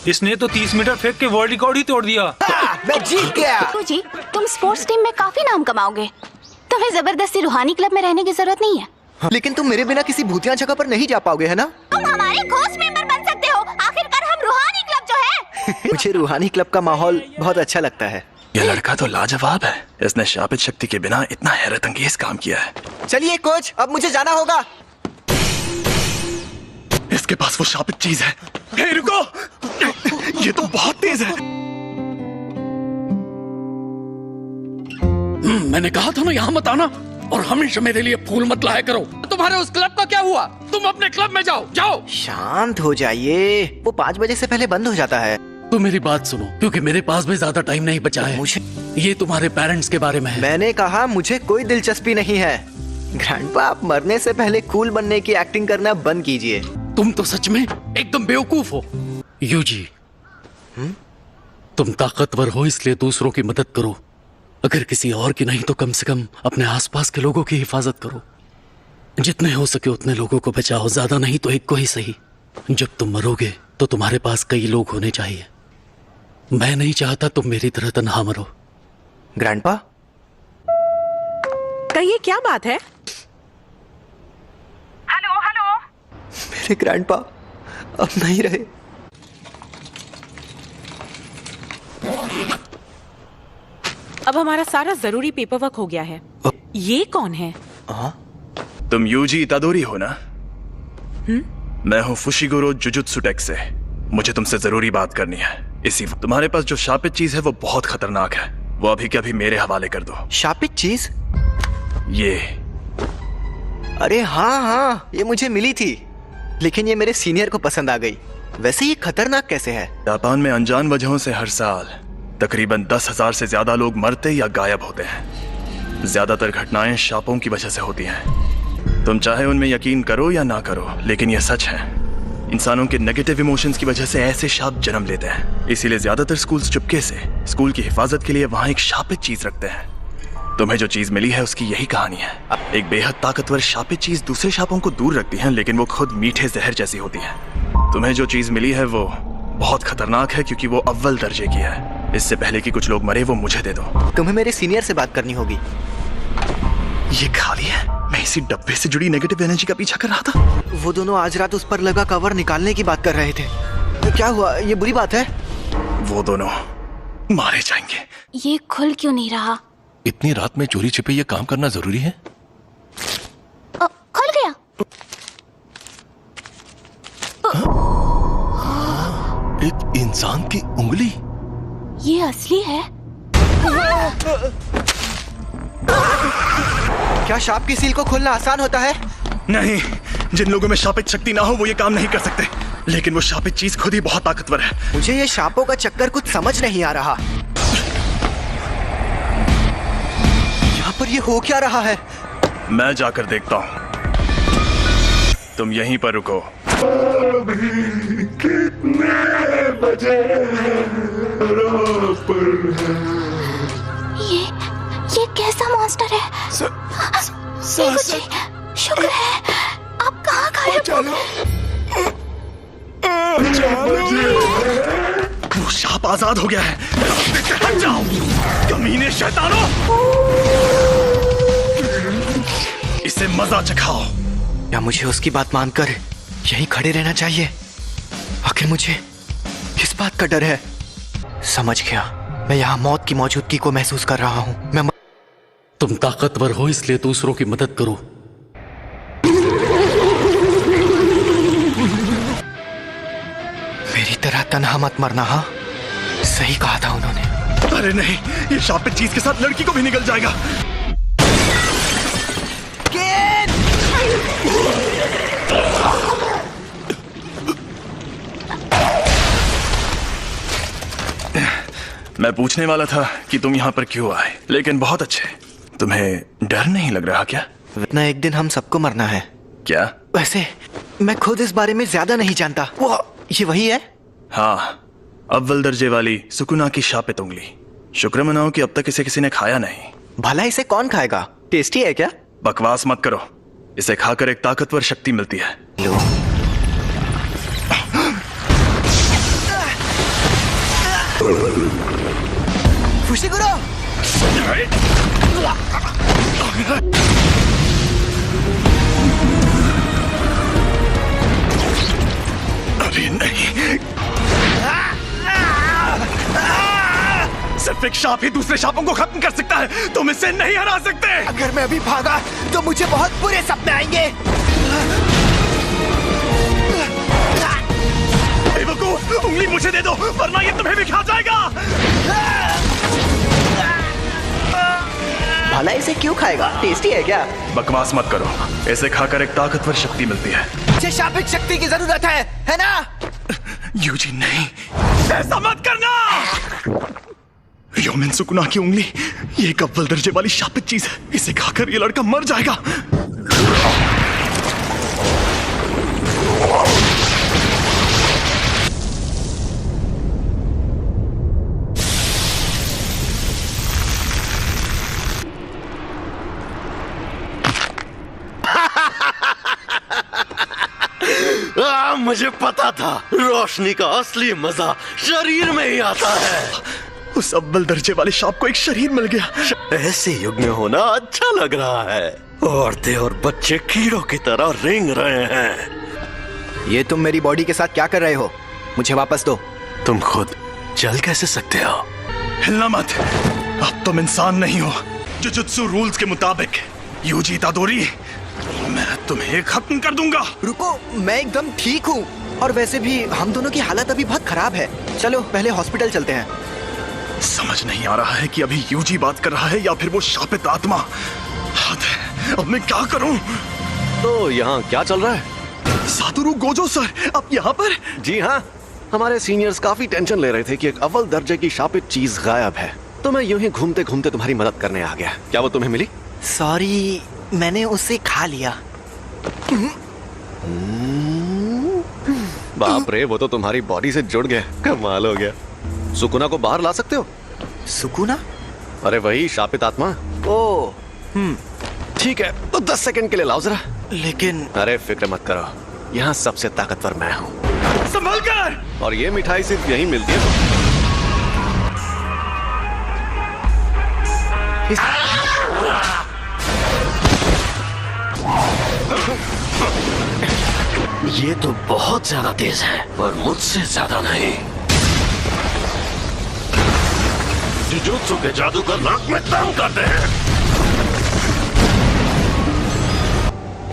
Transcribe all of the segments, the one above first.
इसने तो 30 मीटर फेंक के वर्ल्ड रिकॉर्ड ही तोड़ दिया। मैं जीत गया। जी, तुम स्पोर्ट्स टीम में काफी नाम कमाओगे। तुम्हें जबरदस्ती रूहानी क्लब में रहने की जरूरत नहीं है। लेकिन तुम मेरे बिना किसी भूतिया जगह पर नहीं जा पाओगे, है ना? तुम हमारे घोस्ट मेंबर बन सकते हो। आखिरकार हम रूहानी क्लब जो है। मुझे रूहानी क्लब का माहौल बहुत अच्छा लगता है। ये लड़का तो लाजवाब है। इसने शापित शक्ति के बिना इतना हैरत अंगेज काम किया है। चलिए कोच, अब मुझे जाना होगा। इसके पास वो शापित चीज है। हे रुको, ये तो बहुत तेज है। मैंने कहा था ना यहाँ मत आना, और हमेशा मेरे लिए फूल मत लाया करो। तुम्हारे उस क्लब का क्या हुआ? तुम अपने क्लब में जाओ, जाओ। शांत हो जाइए, वो 5 बजे से पहले बंद हो जाता है। तो मेरी बात सुनो, क्योंकि मेरे पास भी ज्यादा टाइम नहीं बचा है। ये तुम्हारे पेरेंट्स के बारे में है। मैंने कहा मुझे कोई दिलचस्पी नहीं है। ग्रैंडपा, आप मरने से पहले कूल बनने की एक्टिंग करना बंद कीजिए। तुम तो सच में एकदम बेवकूफ हो। यूजी, तुम ताकतवर हो इसलिए दूसरों की मदद करो। अगर किसी और की नहीं तो कम से कम अपने आसपास के लोगों की हिफाजत करो। जितने हो सके उतने लोगों को बचाओ, ज्यादा नहीं तो एक को ही सही। जब तुम मरोगे तो तुम्हारे पास कई लोग होने चाहिए। मैं नहीं चाहता तुम मेरी तरह तन्हा मरो। ग्रैंडपा, कहिए क्या बात है? Hello hello. मेरे ग्रैंडपा अब नहीं रहे। अब हमारा सारा जरूरी पेपर वर्क हो गया है। ये कौन है? तुम यूजी इतादोरी हो ना? मैं हूँ फुशिगुरो जुजुत्सु टेक से। मुझे तुमसे जरूरी बात करनी है। इसी तुम्हारे पास जो शापित चीज है वो बहुत खतरनाक है। वो अभी के अभी मेरे हवाले कर दो। शापित चीज? ये अरे हाँ, ये मुझे मिली थी, लेकिन ये मेरे सीनियर को पसंद आ गई। वैसे ये खतरनाक कैसे है? जापान में अनजान वजहों से हर साल तकरीबन 10,000 से ज्यादा लोग मरते या गायब होते हैं। ज्यादातर घटनाएं शापों की वजह से होती हैं। तुम चाहे उनमें यकीन करो या ना करो, लेकिन यह सच है। इंसानों के नेगेटिव इमोशंस की वजह से ऐसे शाप जन्म लेते हैं। इसीलिए ज्यादातर स्कूल्स चुपके से स्कूल की हिफाजत के लिए वहाँ एक शापित चीज रखते हैं। तुम्हें जो चीज मिली है उसकी यही कहानी है। एक बेहद ताकतवर शापित चीज दूसरे शापों को दूर रखती है, लेकिन वो खुद मीठे जहर जैसी होती है। तुम्हें जो चीज मिली है वो बहुत खतरनाक है, क्योंकि वो अव्वल दर्जे की है। इससे पहले कि कुछ लोग मरे, वो मुझे दे दो। तुम्हें मेरे सीनियर से बात करनी होगी। ये खाली है। मैं इसी डब्बे से जुड़ी नेगेटिव एनर्जी का पीछा कर रहा था। वो दोनों आज रात उस पर लगा कवर निकालने की बात कर रहे थे। क्या हुआ? ये बुरी बात है? वो दोनों मारे जाएंगे। ये खुल क्यों नहीं रहा? इतनी रात में चोरी छिपे ये काम करना जरूरी है? खुल गया। एक इंसान की उंगली। ये असली है? क्या शाप की सील को खोलना आसान होता है? नहीं, जिन लोगों में शापित शक्ति ना हो वो ये काम नहीं कर सकते। लेकिन वो शापित चीज खुद ही बहुत ताकतवर है। मुझे ये शापों का चक्कर कुछ समझ नहीं आ रहा। यहाँ पर ये हो क्या रहा है? मैं जाकर देखता हूँ। तुम यहीं पर रुको। ये कैसा मॉन्स्टर है? जी, शुक्र है आप कहाँ गायब हो? वो शाप आजाद हो गया है। रास्ते से हट जाओ, कमीने शैतानों। इसे मजा चखाओ। क्या मुझे उसकी बात मानकर यहीं खड़े रहना चाहिए? आखिर मुझे किस बात का डर है? समझ गया, मैं यहाँ मौत की मौजूदगी को महसूस कर रहा हूँ। तुम ताकतवर हो इसलिए दूसरों की मदद करो। मेरी तरह तन्हा मत मरना। हाँ, सही कहा था उन्होंने। अरे नहीं, ये शापित चीज के साथ लड़की को भी निकल जाएगा। मैं पूछने वाला था कि तुम यहाँ पर क्यों आए, लेकिन बहुत अच्छे। तुम्हें डर नहीं लग रहा क्या? इतना एक दिन हम सबको मरना है। क्या? वैसे मैं खुद इस बारे में ज्यादा नहीं जानता। वो ये वही है? हाँ, अव्वल दर्जे वाली सुकुना की शापित उंगली। शुक्र मनाओ कि अब तक इसे किसी ने खाया नहीं। भला इसे कौन खाएगा? टेस्टी है क्या? बकवास मत करो। इसे खाकर एक ताकतवर शक्ति मिलती है। लो। फुशिगुरो! अभी नहीं। सिर्फ एक शाप ही दूसरे शापों को खत्म कर सकता है। तुम इसे नहीं हरा सकते। अगर मैं अभी भागा तो मुझे बहुत बुरे सपने आएंगे। बेवकूफ, उंगली मुझे दे दो वरना ये तुम्हें भी खा जाएगा। भला इसे क्यों खाएगा? टेस्टी है क्या? बकवास मत करो। इसे खाकर एक ताकतवर शक्ति मिलती है। मुझे शापित शक्ति की जरूरत है ना? यूजी नहीं, ऐसा मत करना। योमिन सुकुना की उंगली ये एक अव्वल दर्जे वाली शापित चीज है। इसे खाकर ये लड़का मर जाएगा। मुझे पता था रोशनी का असली मजा शरीर में ही आता है। उस अव्वल दर्जे वाले शाप को एक शरीर मिल गया। ऐसे युग में होना अच्छा लग रहा है। औरतें और बच्चे कीड़ों की तरह रेंग रहे हैं। ये तुम मेरी बॉडी के साथ क्या कर रहे हो? मुझे वापस दो। तुम खुद चल कैसे सकते हो? हिलना मत, अब तुम इंसान नहीं हो। जुजुत्सु रूल्स के मुताबिक यूजी इतादोरी, मैं तुम्हें खत्म कर दूंगा। रुको, मैं एकदम ठीक हूँ। और वैसे भी हम दोनों की हालत अभी बहुत खराब है। चलो पहले हॉस्पिटल चलते हैं। समझ नहीं आ रहा है कि अभी यूजी बात कर रहा है या फिर वो शापित आत्मा। हद है, अब मैं क्या करूं? तो यहाँ क्या चल रहा है? सातोरु गोजो सर, आप यहाँ पर? जी हाँ, हमारे सीनियर्स काफी टेंशन ले रहे थे कि एक अव्वल दर्जे की शापित चीज गायब है। तो मैं यूं ही घूमते घूमते तुम्हारी मदद करने आ गया। क्या वो तुम्हें मिली? सॉरी, मैंने उसे खा लिया। बाप रे, वो तो तुम्हारी बॉडी से जुड़ गया। कमाल हो गया। सुकुना को बाहर ला सकते हो? सुकुना? अरे वही शापित आत्मा। ओ, ठीक है, तो 10 सेकंड के लिए लाओ जरा। लेकिन अरे फिक्र मत करो, यहाँ सबसे ताकतवर मैं हूँ। संभल कर! और ये मिठाई सिर्फ यहीं मिलती है। ये तो बहुत ज्यादा तेज है, पर मुझसे ज्यादा नहीं। जुजुत्सु के जादूगर नाक में दम करते हैं,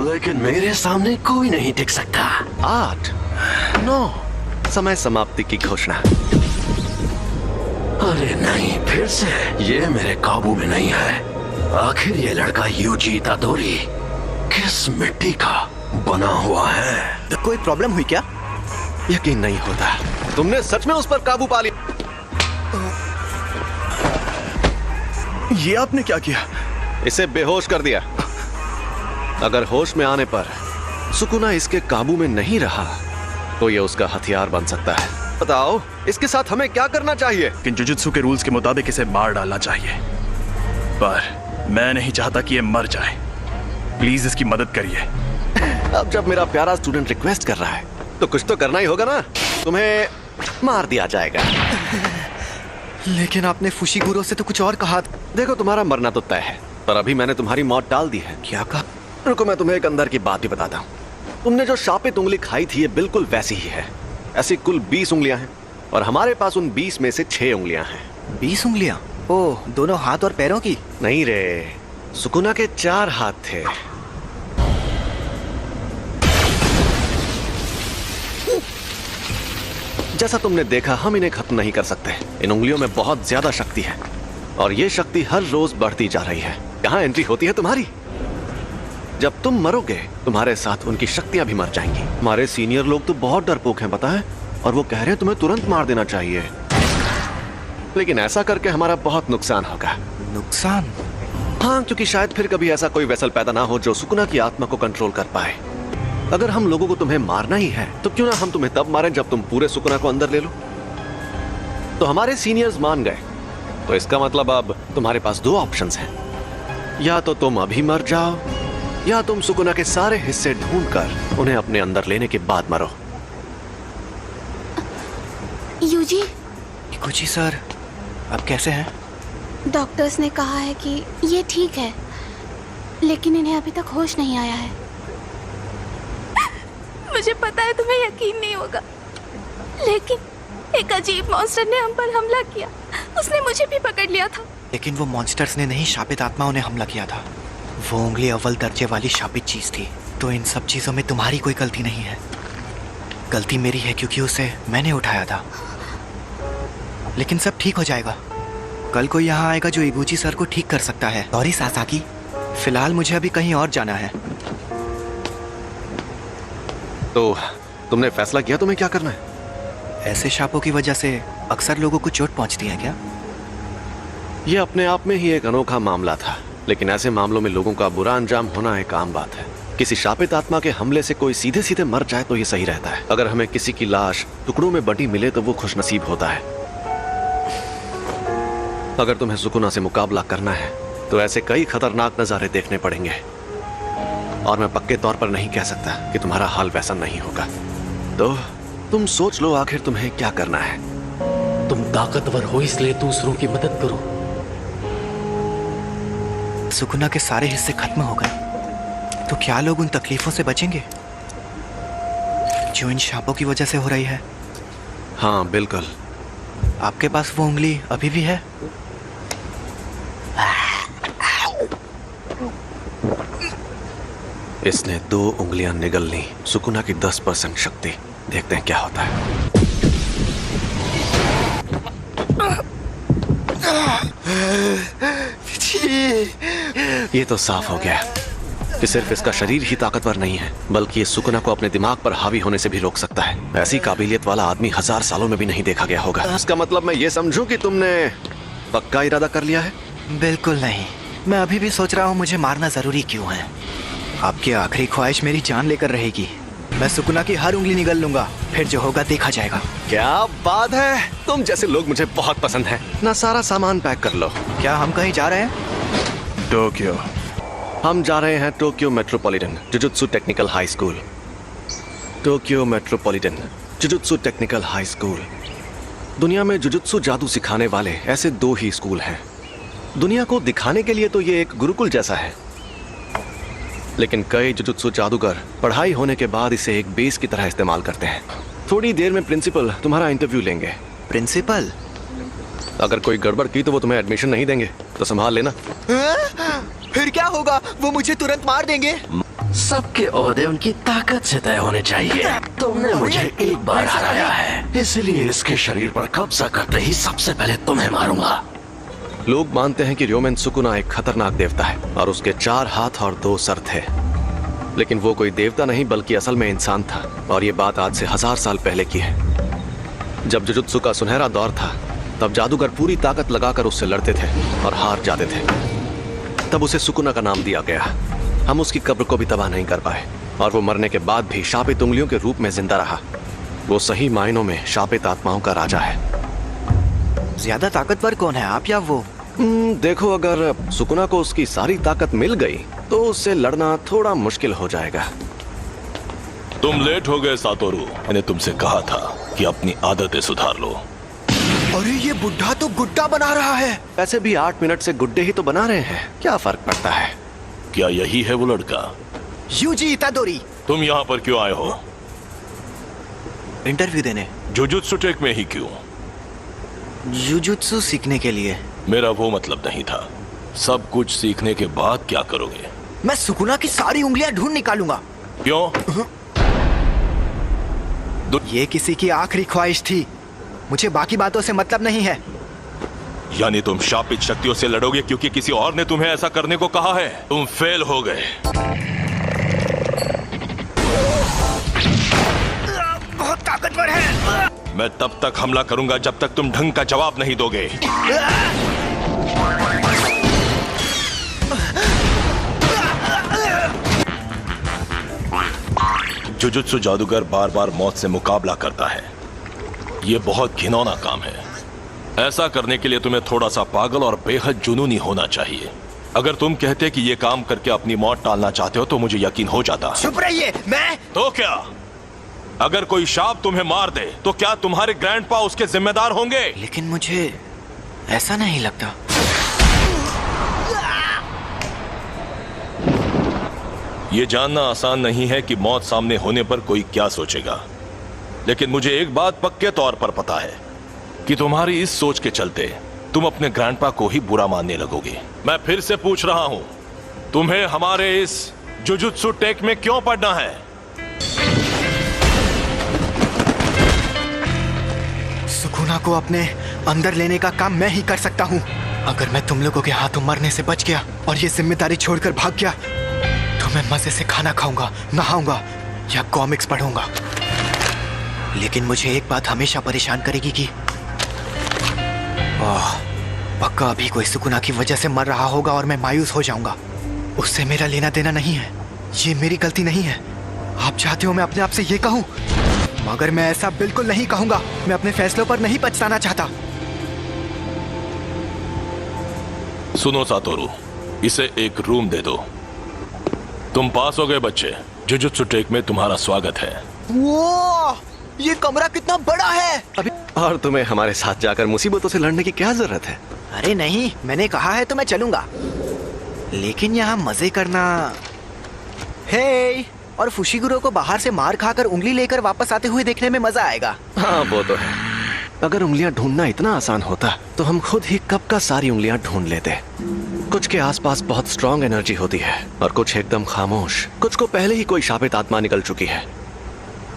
लेकिन मेरे सामने कोई नहीं टिक सकता। 8, 9, समय समाप्ति की घोषणा। अरे नहीं, फिर से ये मेरे काबू में नहीं है। आखिर ये लड़का यूजी इतादोरी किस मिट्टी का बना हुआ है? कोई प्रॉब्लम हुई क्या? यकीन नहीं होता, तुमने सच में उस पर काबू पा लिया। ये आपने क्या किया? इसे बेहोश कर दिया। अगर होश में आने पर सुकुना इसके काबू में नहीं रहा तो ये उसका हथियार बन सकता है। बताओ, इसके साथ हमें क्या करना चाहिए? लेकिन जुजुत्सु के रूल्स के मुताबिक इसे मार डालना चाहिए, पर मैं नहीं चाहता कि ये मर जाए। प्लीज इसकी मदद करिए। अब जब मेरा प्यारा स्टूडेंट रिक्वेस्ट कर रहा है तो कुछ तो करना ही होगा ना। तुम्हें मार दिया जाएगा। लेकिन आपने फुशिगुरो से तो कुछ और कहा। देखो, तुम्हारा मरना तो तय है, पर अभी मैंने तुम्हारी मौत टाल दी है। क्या कहा? रुको, मैं तुम्हें एक अंदर की बात भी बताता हूँ। तुमने जो शापित उंगली खाई थी, ये बिल्कुल वैसी ही है। ऐसी कुल 20 उंगलियां हैं और हमारे पास उन 20 में से 6 उंगलियां हैं। 20 उंगलियां? ओह, दोनों हाथ और पैरों की? नहीं रे, सुकुना के 4 हाथ थे। जैसा तुमने देखा, हम इन्हें खत्म नहीं कर सकते। इन उंगलियों में बहुत ज्यादा शक्ति है और ये शक्ति हर रोज बढ़ती जा रही है। यहाँ एंट्री होती है तुम्हारी। जब तुम मरोगे, तुम्हारे साथ उनकी शक्तियां भी मर जाएंगी। हमारे सीनियर लोग तो बहुत डरपोक हैं, पता है, और वो कह रहे हैं तुम्हें तुरंत मार देना चाहिए। लेकिन ऐसा करके हमारा बहुत नुकसान होगा। नुकसान? हाँ, क्योंकि शायद फिर कभी ऐसा कोई वेसल पैदा ना हो जो सुकुना की आत्मा को कंट्रोल कर पाए। अगर हम लोगों को तुम्हें मारना ही है तो क्यों ना हम तुम्हें तब मारें जब तुम पूरे सुकुना को अंदर ले लो। तो हमारे सीनियर्स मान गए, तो इसका मतलब अब तुम्हारे पास 2 ऑप्शंस हैं। या तो तुम अभी मर जाओ, या तुम सुकुना के सारे हिस्से ढूंढकर उन्हें अपने अंदर लेने के बाद मरो। यूजी, इगुची सर, आप कैसे हैं? डॉक्टर्स ने कहा है कि ये ठीक है, लेकिन इन्हें अभी तक होश नहीं आया है। मुझे पता है तुम्हें यकीन नहीं होगा, लेकिन एक अजीब मॉन्स्टर ने हम पर हमला किया। उसने मुझे भी पकड़ लिया था। लेकिन वो मॉन्स्टर्स ने नहीं, शापित आत्माओं ने हमला किया था। वो उंगली अव्वल दर्जे वाली शापित चीज थी। तो इन सब चीजों में तुम्हारी कोई गलती नहीं है। गलती मेरी है क्योंकि उसे मैंने उठाया था। लेकिन सब ठीक हो जाएगा। कल कोई यहाँ आएगा जो इगुची सर को ठीक कर सकता है। सॉरी सासाकी, फिलहाल मुझे अभी कहीं और जाना है। तो तुमने फैसला किया तुम्हें क्या करना है? ऐसे शापों की वजह से अक्सर लोगों को चोट पहुंचती है क्या? यह अपने आप में ही एक अनोखा मामला था, लेकिन ऐसे मामलों में लोगों का बुरा अंजाम होना एक आम बात है। किसी शापित आत्मा के हमले से कोई सीधे सीधे मर जाए तो ये सही रहता है। अगर हमें किसी की लाश टुकड़ों में बटी मिले तो वो खुशनसीब होता है। अगर तुम्हें सुकुना से मुकाबला करना है तो ऐसे कई खतरनाक नजारे देखने पड़ेंगे, और मैं पक्के तौर पर नहीं कह सकता कि तुम्हारा हाल वैसा नहीं होगा। तो तुम सोच लो आखिर तुम्हें क्या करना है। तुम ताकतवर हो इसलिए दूसरों की मदद करो। सुकुना के सारे हिस्से खत्म हो गए तो क्या लोग उन तकलीफों से बचेंगे जो इन शापों की वजह से हो रही है? हाँ बिल्कुल। आपके पास वो उंगली अभी भी है? इसने 2 उंगलियां निगल ली। सुकुना की 10% शक्ति। देखते हैं क्या होता है। ये तो साफ हो गया कि सिर्फ इसका शरीर ही ताकतवर नहीं है, बल्कि ये सुकुना को अपने दिमाग पर हावी होने से भी रोक सकता है। ऐसी काबिलियत वाला आदमी 1000 सालों में भी नहीं देखा गया होगा। इसका मतलब मैं ये समझूं कि तुमने पक्का इरादा कर लिया है? बिल्कुल नहीं। मैं अभी भी सोच रहा हूँ मुझे मारना जरूरी क्यों है। आपकी आखिरी ख्वाहिश मेरी जान लेकर रहेगी। मैं सुकुना की हर उंगली निगल लूंगा, फिर जो होगा देखा जाएगा। क्या बात है, तुम जैसे लोग मुझे बहुत पसंद हैं। ना सारा सामान पैक कर लो। क्या हम कहीं जा रहे हैं? टोक्यो। हम जा रहे हैं Tokyo metropolitan jujutsu technical high school. Tokyo metropolitan jujutsu technical high school. दुनिया में जुजुत्सु जादू सिखाने वाले ऐसे 2 ही स्कूल हैं। दुनिया को दिखाने के लिए तो ये एक गुरुकुल जैसा है, लेकिन कई जुजुत्सु जादूगर पढ़ाई होने के बाद इसे एक बेस की तरह इस्तेमाल करते हैं। थोड़ी देर में प्रिंसिपल तुम्हारा इंटरव्यू लेंगे। प्रिंसिपल? अगर कोई गड़बड़ की तो वो तुम्हें एडमिशन नहीं देंगे, तो संभाल लेना। फिर क्या होगा? वो मुझे तुरंत मार देंगे। सबके ओहदे उनकी ताकत से तय होने चाहिए। तुमने मुझे एक बार हराया है, इसलिए इसके शरीर पर कब्जा करते ही सबसे पहले तुम्हें मारूंगा। लोग मानते हैं कि र्योमेन सुकुना एक खतरनाक देवता है और उसके 4 हाथ और 2 सर थे, लेकिन वो कोई देवता नहीं बल्कि असल में इंसान था। और ये बात आज से 1000 साल पहले की है। जब जुजुत्सु का सुनहरा दौर था तब जादूगर पूरी ताकत लगाकर उससे लड़ते थे और हार जाते थे। तब उसे सुकुना का नाम दिया गया। हम उसकी कब्र को भी तबाह नहीं कर पाए और वो मरने के बाद भी शापित उंगलियों के रूप में जिंदा रहा। वो सही मायनों में शापित आत्माओं का राजा है। ज्यादा ताकतवर कौन है, आप या वो? देखो, अगर सुकुना को उसकी सारी ताकत मिल गई तो उससे लड़ना थोड़ा मुश्किल हो जाएगा। तुम लेट हो गए सातोरू। मैंने तुमसे कहा था कि अपनी आदतें सुधार लो। अरे ये बुढ़ा तो गुड्डा बना रहा है। वैसे भी 8 मिनट से गुड्डे ही तो बना रहे हैं, क्या फर्क पड़ता है? क्या यही है वो लड़का? यूजी इतादोरी। तुम यहाँ पर क्यों आए हो? इंटरव्यू देने। जुजुत्सु टेक में ही क्यों? जुजुत्सु सीखने के लिए। मेरा वो मतलब नहीं था। सब कुछ सीखने के बाद क्या करोगे? मैं सुकुना की सारी उंगलियां ढूंढ निकालूंगा। क्यों? ये किसी की आखिरी ख्वाहिश थी, मुझे बाकी बातों से मतलब नहीं है। यानी तुम शापित शक्तियों से लड़ोगे क्योंकि किसी और ने तुम्हें ऐसा करने को कहा है? तुम फेल हो गए। बहुत ताकतवर है। मैं तब तक हमला करूंगा जब तक तुम ढंग का जवाब नहीं दोगे। जुजुत्सु जादूगर बार बार मौत से मुकाबला करता है। यह बहुत घिनौना काम है। ऐसा करने के लिए तुम्हें थोड़ा सा पागल और बेहद जुनूनी होना चाहिए। अगर तुम कहते कि यह काम करके अपनी मौत टालना चाहते हो तो मुझे यकीन हो जाता। चुप रहिए। मैं तो क्या? अगर कोई शाप तुम्हें मार दे तो क्या तुम्हारे ग्रैंडपा उसके जिम्मेदार होंगे? लेकिन मुझे ऐसा नहीं लगता। ये जानना आसान नहीं है कि मौत सामने होने पर कोई क्या सोचेगा, लेकिन मुझे एक बात पक्के तौर पर पता है कि तुम्हारी इस सोच के चलते तुम अपने ग्रैंडपा को ही बुरा मानने लगोगे। मैं फिर से पूछ रहा हूं, तुम्हें हमारे इस जुजुत्सु टेक में क्यों पढ़ना है? सुकुना को अपने अंदर लेने का काम मैं ही कर सकता हूँ। अगर मैं तुम लोगों के हाथों मरने से बच गया और ये जिम्मेदारी छोड़कर भाग गया तो मैं मजे से खाना खाऊंगा, नहाऊंगा या कॉमिक्स पढ़ूंगा। लेकिन मुझे एक बात हमेशा परेशान करेगी कि पक्का अभी कोई सुकुना की वजह से मर रहा होगा और मैं मायूस हो जाऊंगा। उससे मेरा लेना देना नहीं है, ये मेरी गलती नहीं है। आप चाहते हो मैं अपने आप से ये कहूं, मगर मैं ऐसा बिल्कुल नहीं कहूंगा। मैं अपने फैसलों पर नहीं पछताना चाहता। सुनो सातोरू, इसे एक रूम दे दो। तुम पास हो गए बच्चे। जुजुत्सु टेक में तुम्हारा स्वागत है। वो ये कमरा कितना बड़ा है। अभी और तुम्हें हमारे साथ जाकर मुसीबतों से लड़ने की क्या जरूरत है? अरे नहीं, मैंने कहा है तो मैं चलूंगा, लेकिन यहाँ मजे करना। हे, और फुशिगुरो को बाहर से मार खाकर उंगली लेकर वापस आते हुए देखने में मजा आएगा। हाँ वो तो है। अगर उंगलियां ढूंढना इतना आसान होता तो हम खुद ही कब का सारी उंगलियां ढूंढ लेते। कुछ के आसपास बहुत स्ट्रांग एनर्जी होती है और कुछ एकदम खामोश। कुछ को पहले ही कोई शापित आत्मा निकल चुकी है।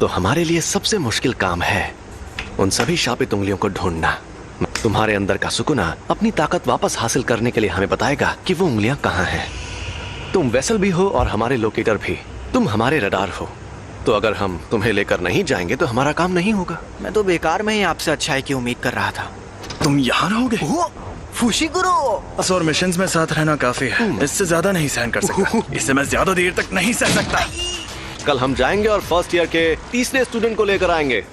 तो हमारे लिए सबसे मुश्किल काम है उन सभी शापित उंगलियों को ढूंढना। तुम्हारे अंदर का सुकुना अपनी ताकत वापस हासिल करने के लिए हमें बताएगा कि वो उंगलियां कहाँ हैं। तुम वेसल भी हो और हमारे लोकेटर भी। तुम हमारे रडार हो, तो अगर हम तुम्हें लेकर नहीं जाएंगे तो हमारा काम नहीं होगा। मैं तो बेकार में ही आपसे अच्छाई की उम्मीद कर रहा था। तुम यहाँ रहोगे? फुशिगुरो, और मिशंस में साथ रहना काफी है, इससे ज्यादा नहीं सहन कर सकता। इसे मैं ज्यादा देर तक नहीं सह सकता। कल हम जाएंगे और फर्स्ट ईयर के तीसरे स्टूडेंट को लेकर आएंगे।